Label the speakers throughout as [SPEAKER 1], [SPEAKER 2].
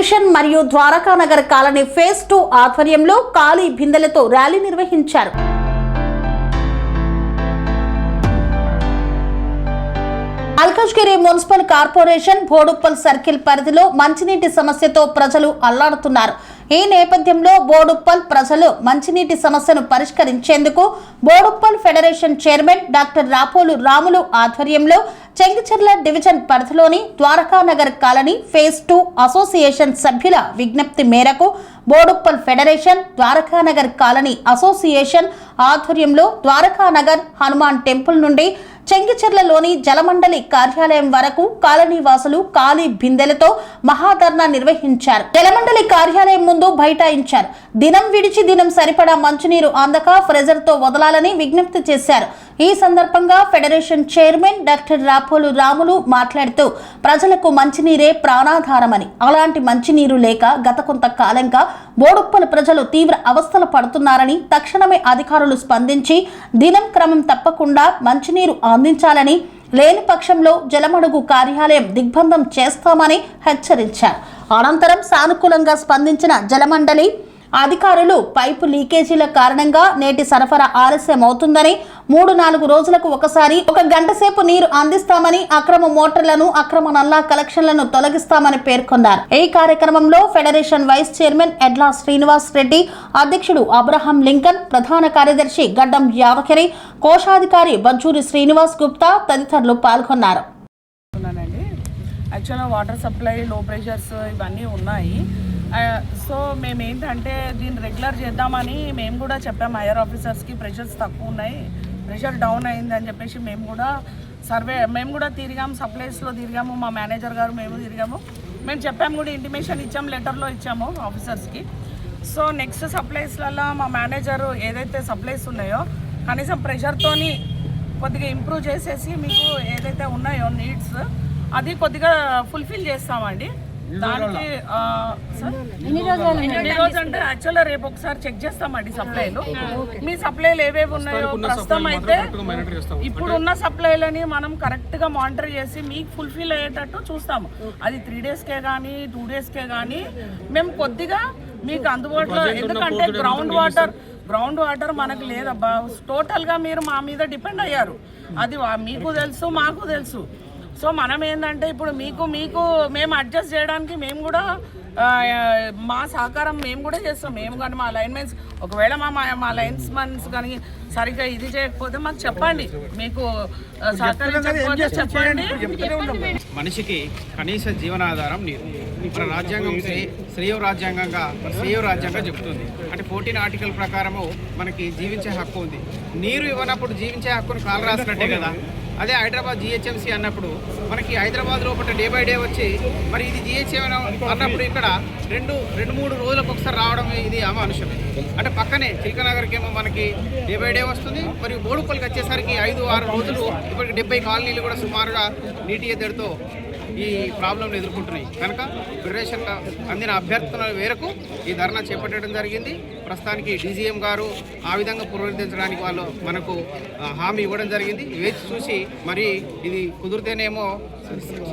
[SPEAKER 1] Federation మరియు Dwaraka Nagar colony phase 2 ఆధ్వర్యంలో ఖాళీ బిందెలతో ర్యాలీ నిర్వహించారు. Malkajgiri municipal corporation Boduppal circle పరిధిలో మంచినీటి సమస్యతో ప్రజలు అల్లాడుతున్నారు. ఈ నేపథ్యంలో బోడుప్పల్ ప్రజలు మంచినీటి సమస్యను పరిష్కరించేందుకు Boduppal federation chairman doctor Rapolu Ramulu ఆధ్వర్యంలో చెంగిచెర్ల డివిజన్ పరిధిలోని Dwaraka Nagar colony phase 2 association సభ్యుల విజ్ఞప్తి మేరకు Boduppal federation Dwaraka Nagar colony association ఆధ్వర్యంలో ద్వారకా నగర్ హనుమాన్ టెంపుల్ నుండి చెంగిచెర్లలోని జలమండలి కార్యాలయం వరకు కాలనీ వాసులు ఖాళీ బిందెలతో మహాధర్నా నిర్వహించారు. జలమండలి కార్యాలయం ముందు బైఠాయించారు. దినం విడిచి దినం సరిపడా మంచినీరు అందక ఫ్రెజర్తో వదలాలని విజ్ఞప్తి చేశారు. ఈ సందర్భంగా federation chairman doctor Rapolu Ramulu మాట్లాడుతూ ప్రజలకు మంచినీరే ప్రాణాధారమని, అలాంటి మంచినీరు లేక గత కొంతకాలంగా బోడుప్పల్ ప్రజలు తీవ్ర అవస్థలు పడుతున్నారని, తక్షణమే అధికారులు స్పందించి దినం క్రమం తప్పకుండా మంచినీరు అందించాలని, లేని పక్షంలో జలమడుగు కార్యాలయం దిగ్బంధం చేస్తామని హెచ్చరించారు. అనంతరం సానుకూలంగా స్పందించిన జలమండలి అధికారులు పైపు లీకేజీల కారణంగా నేటి సరఫరా ఆలస్యం అవుతుందని, 3-4 రోజులకు ఒకసారి 1 గంట సేపు నీరు అందిస్తామని, అక్రమ మోటార్లను, అక్రమ నల్లా కలెక్షన్లను తొలగిస్తామని పేర్కొన్నారు. ఈ కార్యక్రమంలో ఫెడరేషన్ వైస్ చైర్మన్ ఎడ్ల శ్రీనివాస్ రెడ్డి, అధ్యక్షుడు అబ్రహాం లింకన్, ప్రధాన కార్యదర్శి గడ్డం యాదగిరి, కోశాధికారి బజ్జూరి శ్రీనివాస్ గుప్తా తదితరులు పాల్గొన్నారు.
[SPEAKER 2] యాక్చువల్గా వాటర్ సప్లై, లో ప్రెషర్స్ ఇవన్నీ ఉన్నాయి. సో మేము ఏంటంటే దీన్ని రెగ్యులర్ చేద్దామని మేము కూడా చెప్పాము హైయర్ ఆఫీసర్స్కి. ప్రెషర్స్ తక్కువ ఉన్నాయి, ప్రెషర్ డౌన్ అయింది అని చెప్పేసి మేము కూడా తిరిగాము, సప్లైస్లో తిరిగాము, మా మేనేజర్ గారు మేము తిరిగాము. మేము చెప్పాము కూడా, ఇంటిమేషన్ ఇచ్చాము, లెటర్లో ఇచ్చాము ఆఫీసర్స్కి. సో నెక్స్ట్ సప్లైస్లలో మా మేనేజర్ ఏదైతే సప్లైస్ ఉన్నాయో కనీసం ప్రెషర్తోని కొద్దిగా ఇంప్రూవ్ చేసేసి మీకు ఏదైతే ఉన్నాయో నీడ్స్ అది కొద్దిగా ఫుల్ఫిల్ చేస్తామండి. దానికి ఎన్ని రోజు అంటే యాక్చువల్గా రేపు ఒకసారి చెక్ చేస్తామండి సప్లైలు. మీ సప్లైలు ఏవేవి ఉన్నాయో ప్రస్తుతం అయితే ఇప్పుడున్న సప్లైలని మనం కరెక్ట్గా మానిటర్ చేసి మీకు ఫుల్ఫిల్ అయ్యేటట్టు చూస్తాము. అది 3 డేస్కే కానీ 2 డేస్కే కానీ మేము కొద్దిగా మీకు అందుబాటులో, ఎందుకంటే గ్రౌండ్ వాటర్ మనకు లేదబ్బా. టోటల్గా మీరు మా మీద డిపెండ్ అయ్యారు, అది మీకు తెలుసు, మాకు తెలుసు. సో మనం ఏంటంటే ఇప్పుడు మీకు మేము అడ్జస్ట్ చేయడానికి మేము కూడా మా సహకారం మేము కూడా చేస్తాం. మేము కానీ మా లైన్మెన్స్, ఒకవేళ మా లైన్స్మెన్స్ కానీ సరిగ్గా ఇది చేయకపోతే మాకు చెప్పండి, మీకు సహకరించకపోతే చెప్పండి.
[SPEAKER 3] మనిషికి కనీస జీవనాధారం నీరు. మన రాజ్యాంగం శ్రేయో రాజ్యాంగంగా చెబుతుంది. అంటే 14 ఆర్టికల్ ప్రకారము మనకి జీవించే హక్కు ఉంది. నీరు ఇవ్వనప్పుడు జీవించే హక్కును కాలు రాసినట్టే కదా. అదే హైదరాబాద్ జిహెచ్ఎంసీ అన్నప్పుడు మనకి హైదరాబాద్ లోపల డే బై డే వచ్చి మరి ఇది జిహెచ్ఎం అన్నప్పుడు ఇక్కడ 2-3 రోజులకు ఒకసారి రావడం ఇది అమానుషమే. అంటే పక్కనే చిల్కనగర్కి ఏమో మనకి డే బై డే వస్తుంది, మరియు బోడుప్పల్కి వచ్చేసరికి 5-6 రోజులు ఇప్పటికి 70 కాలనీలు కూడా సుమారుగా నీటి ఎద్దడితో ఈ ప్రాబ్లంను ఎదుర్కొంటున్నాయి. కనుక ఫెడరేషన్ అందిన అభ్యర్థనల మేరకు ఈ ధర్నా చేపట్టడం జరిగింది. ప్రస్తుతానికి డీజీఎం గారు ఆ విధంగా పునరుద్ధరించడానికి వాళ్ళు మనకు హామీ ఇవ్వడం జరిగింది. వేచి చూసి మరి ఇది కుదిరితేనేమో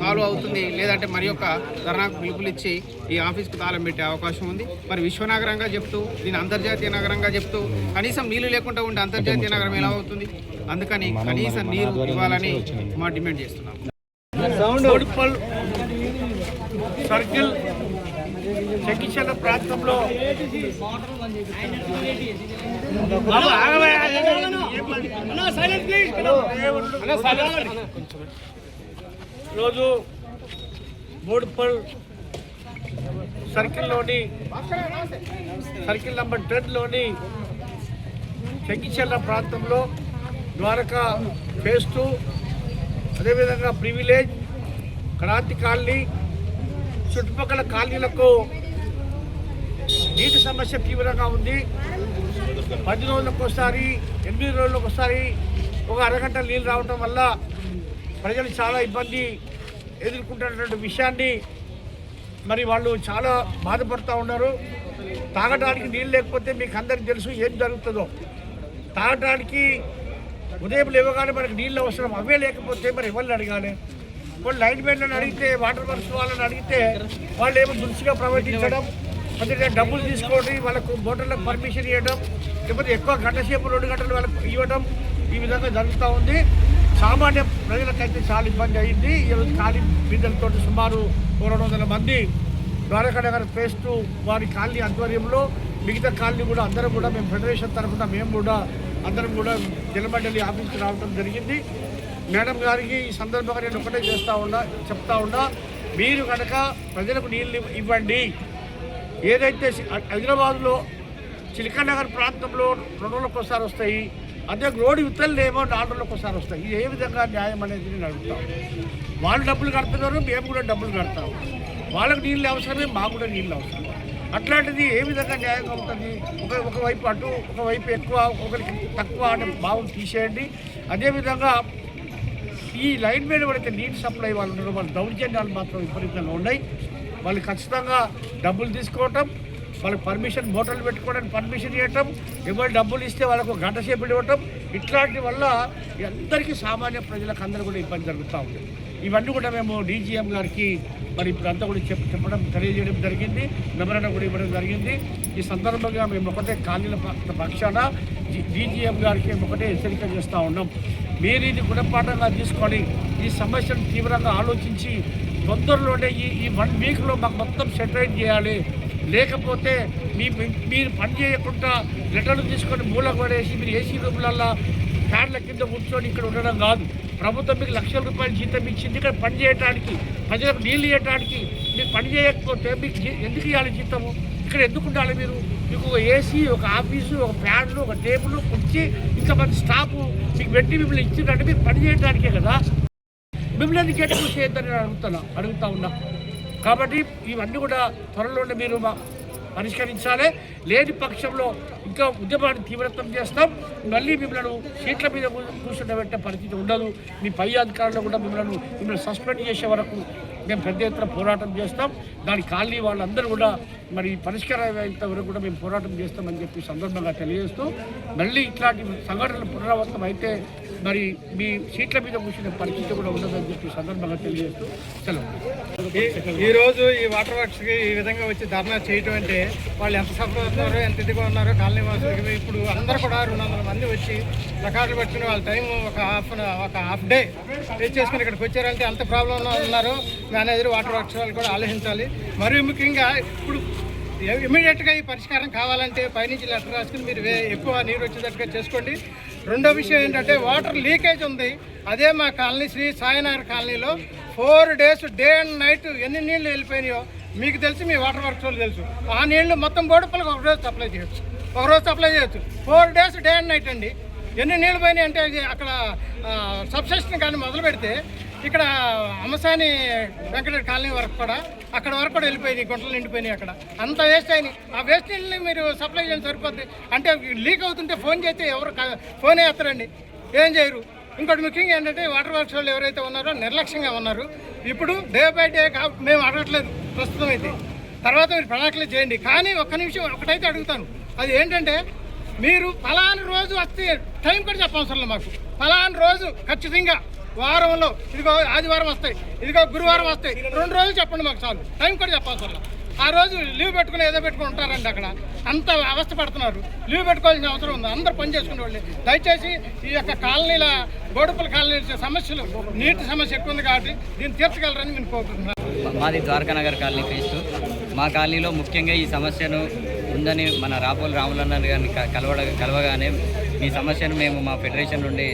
[SPEAKER 3] సాల్వ్ అవుతుంది, లేదంటే మరి యొక్క ధర్నాకు పిలుపునిచ్చి ఈ ఆఫీస్కి తాళం పెట్టే అవకాశం ఉంది. మరి విశ్వనగరంగా చెప్తూ దీన్ని అంతర్జాతీయ నగరంగా చెప్తూ కనీసం నీళ్లు లేకుండా ఉండే అంతర్జాతీయ నగరం ఎలా అవుతుంది? అందుకని కనీసం నీరు ఇవ్వాలని మా డిమాండ్ చేస్తున్నాం.
[SPEAKER 4] బోడుప్పల్ సర్కిల్ చెంగిచెర్ల ప్రాంతంలో రోజు బోడుప్పల్ సర్కిల్లోని సర్కిల్ నంబర్ 10లోని చెంగిచెర్ల ప్రాంతంలో ద్వారకా ఫేజ్ 2, అదేవిధంగా ప్రివిలేజ్, క్రాంతి కాలనీ, చుట్టుపక్కల కాలనీలకు నీటి సమస్య తీవ్రంగా ఉంది. 10 రోజులకు ఒకసారి, 8 రోజులకు ఒకసారి ఒక అరగంట నీళ్ళు రావడం వల్ల ప్రజలు చాలా ఇబ్బంది ఎదుర్కొంటున్నటువంటి విషయాన్ని మరి వాళ్ళు చాలా బాధపడుతూ ఉన్నారు. తాగడానికి నీళ్ళు లేకపోతే మీకు అందరికీ తెలుసు ఏం జరుగుతుందో. తాగడానికి ఉదయం లేవగానే మనకు నీళ్ళు అవసరం, అవే లేకపోతే మరి ఎవరిని అడగాలి? కొన్ని లైన్ మెన్లను అడిగితే వాటర్ వర్క్స్ వాళ్ళని అడిగితే వాళ్ళు ఏమో దురుసుగా ప్రవర్తించడం, అంటే డబ్బులు తీసుకోండి, వాళ్ళకు మోటార్లకు పర్మిషన్ ఇవ్వడం, లేకపోతే ఎక్కువ గంట సేపు 2 గంటలు వాళ్ళకు ఇవ్వడం, ఈ విధంగా జరుగుతూ ఉంది. సామాన్య ప్రజలకైతే చాలా ఇబ్బంది అయింది. ఈరోజు ఖాళీ బిడ్డలతో సుమారు 200 మంది ద్వారకానగర్ పేస్ట్ వారి కాలనీ ఆధ్వర్యంలో మిగతా కాలనీ కూడా అందరం కూడా మేము ఫెడరేషన్ తరఫున మేము కూడా అందరం కూడా జలమండలి ఆఫీస్కి రావడం జరిగింది. మేడం గారికి ఈ సందర్భంగా నేను ఒకటే చెప్తా ఉన్నా, మీరు కనుక ప్రజలకు నీళ్ళు ఇవ్వండి. ఏదైతే హైదరాబాద్లో చిలకనగర్ ప్రాంతంలో 2 రోజులకు ఒకసారి వస్తాయి, అదే రోడ్డు విత్తలేమో 4 రోజులకు ఒకసారి వస్తాయి. ఇది ఏ విధంగా న్యాయం అనేది నేను అడుగుతాం. వాళ్ళు డబ్బులు కడుతున్నారు, మేము కూడా డబ్బులు కడతాం. వాళ్ళకి నీళ్ళు అవసరమే, మాకు కూడా నీళ్ళు అవసరం. అట్లాంటిది ఏ విధంగా న్యాయంగా ఉంటుంది? ఒకవైపు అటు, ఒకవైపు ఎక్కువ, ఒకరికి తక్కువ అనే భావం తీసేయండి. అదేవిధంగా ఈ లైన్ మీద పడితే నీటి సప్లై వాళ్ళు ఉన్నారు, వాళ్ళ దౌర్జన్యాలు మాత్రం విపరీతంగా ఉన్నాయి. వాళ్ళు ఖచ్చితంగా డబ్బులు తీసుకోవటం, వాళ్ళకి పర్మిషన్ మోటార్లు పెట్టుకోవడానికి పర్మిషన్ ఇవ్వటం, ఎవరు డబ్బులు ఇస్తే వాళ్ళకు గంట సేపు ఇవ్వటం, ఇట్లాంటి వల్ల అందరికీ సామాన్య ప్రజలకు అందరూ కూడా ఇబ్బంది జరుగుతూ ఉంది. ఇవన్నీ కూడా మేము డీజీఎం గారికి మరి ఇప్పుడంతా కూడా చెప్పడం తెలియజేయడం జరిగింది, మెమరాండం కూడా ఇవ్వడం జరిగింది. ఈ సందర్భంగా మేము ఒకటే కాలనీల పక్షాన డీజీఎం గారికి ఒకటే హెచ్చరిక చేస్తూ ఉన్నాం. మీరు ఇది గుణపాఠంగా తీసుకొని ఈ సమస్యను తీవ్రంగా ఆలోచించి తొందరలోనే ఈ 1 వీక్లో మాకు మొత్తం సెటిలైట్ చేయాలి. లేకపోతే మీరు పని చేయకుండా లెటర్లు తీసుకొని మూలకు పడేసి మీరు ఏసీ రూమ్లల్లో ఫ్యాన్ల కింద కూర్చొని ఇక్కడ ఉండడం కాదు. ప్రభుత్వం మీకు లక్షల రూపాయలు జీతం ఇచ్చింది ఇక్కడ పని చేయడానికి, ప్రజలకు నీళ్ళు ఇవ్వడానికి. మీరు పని చేయకపోతే మీకు ఎందుకు ఇవ్వాలి జీతము? ఇక్కడ ఎందుకు ఉండాలి? మీకు ఒక ఏసీ, ఒక ఆఫీసు, ఒక ఫ్యాన్లు, ఒక టేబుల్, కుర్చీ, ఇంతమంది స్టాఫ్ మీకు పెట్టి మిమ్మల్ని ఇచ్చిందంటే మీరు పని చేయడానికే కదా. మిమ్మల్ని ఎందుకు ఎక్కువ చేయొద్దని అడుగుతా ఉన్నా. కాబట్టి ఇవన్నీ కూడా త్వరలోనే మీరు పరిష్కరించాలి. లేని పక్షంలో ఇంకా ఉద్యమాన్ని తీవ్రతం చేస్తాం. మళ్ళీ మిమ్మల్ని సీట్ల మీద కూర్చుండబెట్టే పరిస్థితి ఉండదు. మీ పై అధికారులు కూడా మిమ్మల్ని సస్పెండ్ చేసే వరకు మేము పెద్ద ఎత్తున పోరాటం చేస్తాం. దాని కాలనీ వాళ్ళందరూ కూడా మరి పరిష్కారం అయ్యేంత వరకు కూడా మేము పోరాటం చేస్తామని చెప్పి సందర్భంగా తెలియజేస్తూ, మళ్ళీ ఇట్లాంటి సంఘటనలు పునరావృతం అయితే మరి మీ సీట్ల మీద కూర్చునే పరిస్థితి కూడా ఉండదని చెప్పి సందర్భంగా తెలియజేస్తూ సెలవు.
[SPEAKER 5] ఈరోజు ఈ వాటర్ వర్క్స్కి ఈ విధంగా వచ్చి ధర్నా చేయటం అంటే వాళ్ళు ఎంత సఫర్ అవుతున్నారో, ఎంత ఇదిగా ఉన్నారో కాలనీ వాసులకి. ఇప్పుడు అందరూ కూడా 200 మంది వచ్చి ప్లకార్డులు పెట్టుకుని వాళ్ళ టైం ఒక హాఫ్ డే వేస్ట్ చేసుకుని ఇక్కడికి వచ్చారంటే అంత ప్రాబ్లం ఉన్నారో మేనేజర్ వాటర్ వర్క్స్ వాళ్ళు కూడా ఆలోచించాలి. మరియు ముఖ్యంగా ఇప్పుడు ఇమీడియట్గా ఈ పరిష్కారం కావాలంటే పైనుంచి లెటర్ రాసుకుని మీరు ఎక్కువ నీరు వచ్చేటట్టుగా చేసుకోండి. రెండో విషయం ఏంటంటే వాటర్ లీకేజ్ ఉంది. అదే మా కాలనీ శ్రీ సాయినగర్ కాలనీలో 4 days డే అండ్ నైట్ ఎన్ని నీళ్లు వెళ్ళిపోయినాయో మీకు తెలుసు, మీ వాటర్ వర్క్స్ వాళ్ళు తెలుసు. ఆ నీళ్లు మొత్తం బోడుపల్లికి ఒకరోజు సప్లై చేయొచ్చు. 4 days డే అండ్ నైట్ అండి. ఎన్ని నీళ్ళు పోయినాయి అంటే అక్కడ సబ్స్టేషన్ కానీ మొదలు పెడితే ఇక్కడ అమసాని వెంకట కాలనీ వరకు కూడా అక్కడ వరకు కూడా వెళ్ళిపోయినాయి, గుంటలు నిండిపోయినాయి. అక్కడ అంత వేస్ట్ అయినాయి. ఆ వేస్ట్ నీళ్ళని మీరు సప్లై చేయడం సరిపోద్ది. అంటే లీక్ అవుతుంటే ఫోన్ చేస్తే ఎవరు ఫోన్ వేస్తారండి, ఏం చేయరు. ఇంకోటి ముఖ్యంగా ఏంటంటే వాటర్ వర్క్స్ వాళ్ళు ఎవరైతే ఉన్నారో నిర్లక్ష్యంగా ఉన్నారు. ఇప్పుడు డే బై డే మేము అడగట్లేదు ప్రస్తుతం అయితే, తర్వాత మీరు ప్రణాళికలు చేయండి. కానీ ఒక్క నిమిషం ఒకటైతే అడుగుతాను, అది ఏంటంటే మీరు ఫలానా రోజు వస్తే టైం కూడా చెప్పవసరం లేదు మాకు. ఫలానా రోజు ఖచ్చితంగా వారంలో ఇదిగో ఆదివారం వస్తాయి, ఇదిగో గురువారం వస్తాయి, 2 రోజులు చెప్పండి మాకు చాలు. టైం కూడా చెప్పవసరం లేదు. ఆ రోజు లీవ్ పెట్టుకుని ఏదో పెట్టుకుని ఉంటారండి. అక్కడ అంత అవస్థ పడుతున్నారు. లీవ్ పెట్టుకోవాల్సిన అవసరం ఉంది. అందరూ పని చేసుకునే వాళ్ళు. దయచేసి ఈ యొక్క కాలనీల బోడుపల్లి కాలనీ సమస్యలు, నీటి సమస్య ఎక్కువ ఉంది కాబట్టి దీన్ని తీర్చగలరని నేను కోరుకుంటున్నాను.
[SPEAKER 6] మాది ద్వారకానగర్ కాలనీ ఫేస్ట్. మా కాలనీలో ముఖ్యంగా ఈ సమస్యను ఉందని మన రాపోలు రాములన్న గారిని కలవగానే ఈ సమస్యను మేము మా ఫెడరేషన్ నుండి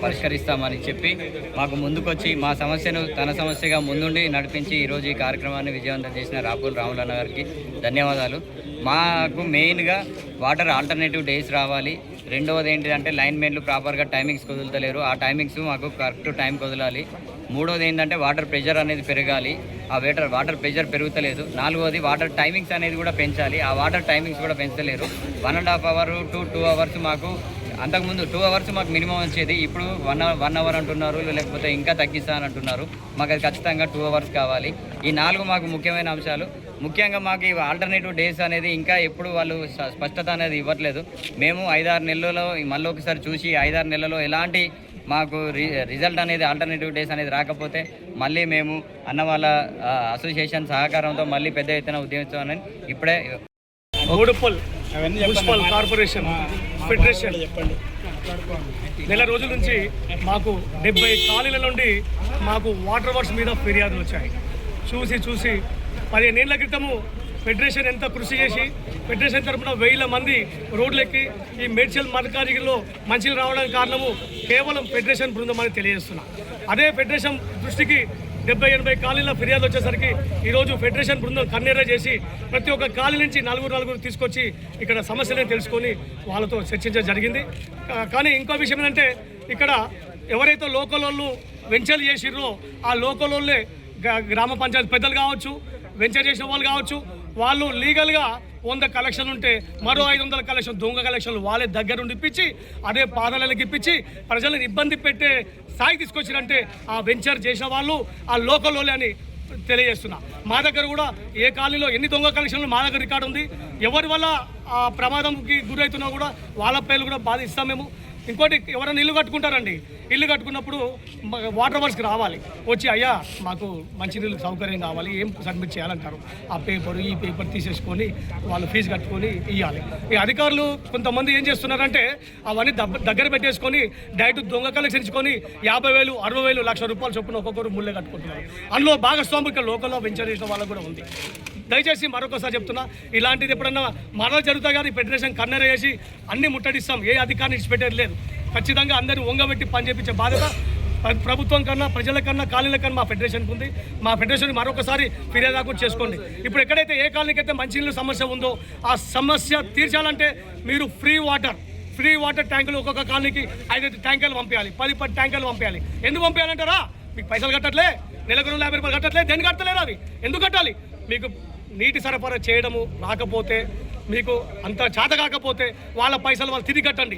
[SPEAKER 6] పరిష్కరిస్తామని చెప్పి మాకు ముందుకొచ్చి మా సమస్యను తన సమస్యగా ముందుండి నడిపించి ఈరోజు ఈ కార్యక్రమాన్ని విజయవంతం చేసిన రాపోలు రాములన్న గారికి ధన్యవాదాలు. మాకు మెయిన్గా వాటర్ ఆల్టర్నేటివ్ డేస్ రావాలి. రెండవది ఏంటిదంటే లైన్ మెన్లు ప్రాపర్గా టైమింగ్స్ కుదులుతలేరు. ఆ టైమింగ్స్ మాకు కరెక్ట్ టైం కుదలాలి. మూడోది ఏంటంటే వాటర్ ప్రెషర్ అనేది పెరగాలి. ఆ వాటర్ ప్రెషర్ పెరుగుతలేదు. నాలుగోది వాటర్ టైమింగ్స్ అనేది కూడా పెంచాలి. ఆ వాటర్ టైమింగ్స్ కూడా పెంచలేరు. 1.5 hours to 2 hours మాకు అంతకుముందు 2 hours మాకు మినిమం వచ్చేది. ఇప్పుడు 1 hour అంటున్నారు, లేకపోతే ఇంకా తగ్గిస్తానంటున్నారు. మాకు అది ఖచ్చితంగా 2 hours కావాలి. ఈ 4 మాకు ముఖ్యమైన అంశాలు. ముఖ్యంగా మాకు ఈ ఆల్టర్నేటివ్ డేస్ అనేది ఇంకా ఎప్పుడు వాళ్ళు స్పష్టత అనేది ఇవ్వట్లేదు. మేము 5-6 నెలల్లో మళ్ళీ ఒకసారి చూసి 5-6 నెలల్లో ఎలాంటి మాకు రిజల్ట్ అనేది ఆల్టర్నేటివ్ డేస్ అనేది రాకపోతే మళ్ళీ మేము అన్న వాళ్ళ అసోసియేషన్ సహకారంతో మళ్ళీ పెద్ద ఎత్తున ఉద్యమిస్తామని ఇప్పుడే
[SPEAKER 7] బోడుప్పల్ మున్సిపల్ కార్పొరేషన్ ఫెడరేషన్ నెల రోజుల నుంచి మాకు 70 కాలనీల నుండి మాకు వాటర్ వర్క్స్ మీద ఫిర్యాదులు వచ్చాయి. చూసి 15 ఏళ్ల క్రితము ఫెడరేషన్ ఎంత కృషి చేసి ఫెడరేషన్ తరఫున 1000 మంది రోడ్లెక్కి ఈ మేడ్చల్ మల్కాజిగిరిలో మంచిలు రావడానికి కారణము కేవలం ఫెడరేషన్ బృందం అని తెలియజేస్తున్నా. అదే ఫెడరేషన్ దృష్టికి 70-80 కాలనీల ఫిర్యాదు వచ్చేసరికి ఈరోజు ఫెడరేషన్ బృందం కన్నెర్ర చేసి ప్రతి ఒక్క కాలనీ నుంచి నలుగురు తీసుకొచ్చి ఇక్కడ సమస్యలను తెలుసుకొని వాళ్ళతో చర్చించడం జరిగింది. కానీ ఇంకో విషయం ఏంటంటే ఇక్కడ ఎవరైతే లోకల్ వాళ్ళు వెంచర్లు చేసిర్రో ఆ లోకల్ వాళ్ళే గ్రామ పంచాయతీ పెద్దలు కావచ్చు, వెంచర్ చేసిన వాళ్ళు కావచ్చు, వాళ్ళు లీగల్గా 100 కలెక్షన్లు ఉంటే మరో 500 కలెక్షన్ దొంగ కలెక్షన్లు వాళ్ళే దగ్గరుండి ఇప్పించి అదే పాదాలకి ఇప్పించి ప్రజలను ఇబ్బంది పెట్టే స్థాయికి తీసుకొచ్చినంటే ఆ వెంచర్ చేసిన వాళ్ళు ఆ లోకల్ వాళ్ళే అని తెలియజేస్తున్నా. మా దగ్గర కూడా ఏ కాలనీలో ఎన్ని దొంగ కలెక్షన్లు మా దగ్గర రికార్డు ఉంది. ఎవరి వల్ల ఆ ప్రమాదంకి గురవుతున్నా కూడా వాళ్ళ పేర్లు కూడా బాధ ఇస్తాం మేము. ఇంకోటి ఎవరైనా ఇల్లు కట్టుకుంటారండి, ఇల్లు కట్టుకున్నప్పుడు వాటర్ వర్క్స్కి రావాలి, వచ్చి అయ్యా మాకు మంచినీళ్ళు సౌకర్యం కావాలి, ఏం సబ్మిట్ చేయాలంటారు. ఆ పేపర్ ఈ పేపర్ తీసేసుకొని వాళ్ళు ఫీజు కట్టుకొని ఇవ్వాలి. ఈ అధికారులు కొంతమంది ఏం చేస్తున్నారంటే అవన్నీ దగ్గర పెట్టేసుకొని డైరెక్ట్ దొంగ కలెక్షన్ ఇచ్చుకొని 50,000, 60,000, ₹1,00,000 చొప్పున ఒక్కొక్కరు ముళ్ళే కట్టుకుంటున్నారు. అందులో భాగస్వామి ఇక్కడ లోకల్లో వెంచర్ చేసిన వాళ్ళకు కూడా ఉంది. దయచేసి మరొకసారి చెప్తున్నా, ఇలాంటిది ఎప్పుడన్నా మరలు జరుగుతాయి కానీ ఫెడరేషన్ కన్నెర చేసి అన్ని ముట్టడిస్తాం. ఏ అధికారిని ఇచ్చిపెట్టేది లేదు. ఖచ్చితంగా అందరినీ వంగబెట్టి పనిచేపించే బాధ్యత ప్రభుత్వం కన్నా, ప్రజల కన్నా, కాలనీల కన్నా మా ఫెడరేషన్కి ఉంది. మా ఫెడరేషన్ మరొకసారి ఫిర్యాదు కూడా చేసుకోండి. ఇప్పుడు ఎక్కడైతే ఏ కాలనీకి అయితే మంచినీళ్ళ సమస్య ఉందో ఆ సమస్య తీర్చాలంటే మీరు ఫ్రీ వాటర్ ట్యాంకులు ఒక్కొక్క కాలనీకి 5 ట్యాంకర్లు పంపించాలి, 10 ట్యాంకర్లు పంపించాలి. ఎందుకు పంపించాలంటారా? మీకు పైసలు కట్టట్లే, నెలకు ₹50 కట్టట్లే, దేనికి కట్టలేరు? అవి ఎందుకు కట్టాలి? మీకు నీటి సరఫరా చేయడము రాకపోతే, మీకు అంత చేత కాకపోతే వాళ్ళ పైసలు వాళ్ళు తిరిగి కట్టండి.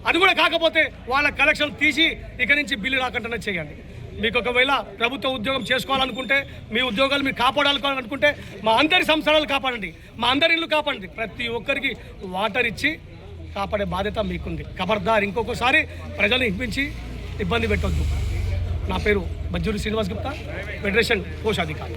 [SPEAKER 7] అది కూడా కాకపోతే వాళ్ళ కలెక్షన్ తీసి ఇక నుంచి బిల్లు రాకుండా చేయండి. మీకు ఒకవేళ ప్రభుత్వ ఉద్యోగం చేసుకోవాలనుకుంటే, మీ ఉద్యోగాలు మీరు కాపాడాలనుకుంటే మా అందరి సంస్థలు కాపాడండి, మా అందరి ఇల్లు కాపాడండి. ప్రతి ఒక్కరికి వాటర్ ఇచ్చి కాపాడే బాధ్యత మీకుంది. ఖబర్దార్ ఇంకొకసారి ప్రజలను హింసించి ఇబ్బంది పెట్టొద్దు. నా పేరు బజ్జూరి శ్రీనివాస్ గుప్తా, ఫెడరేషన్ కోశాధికారి.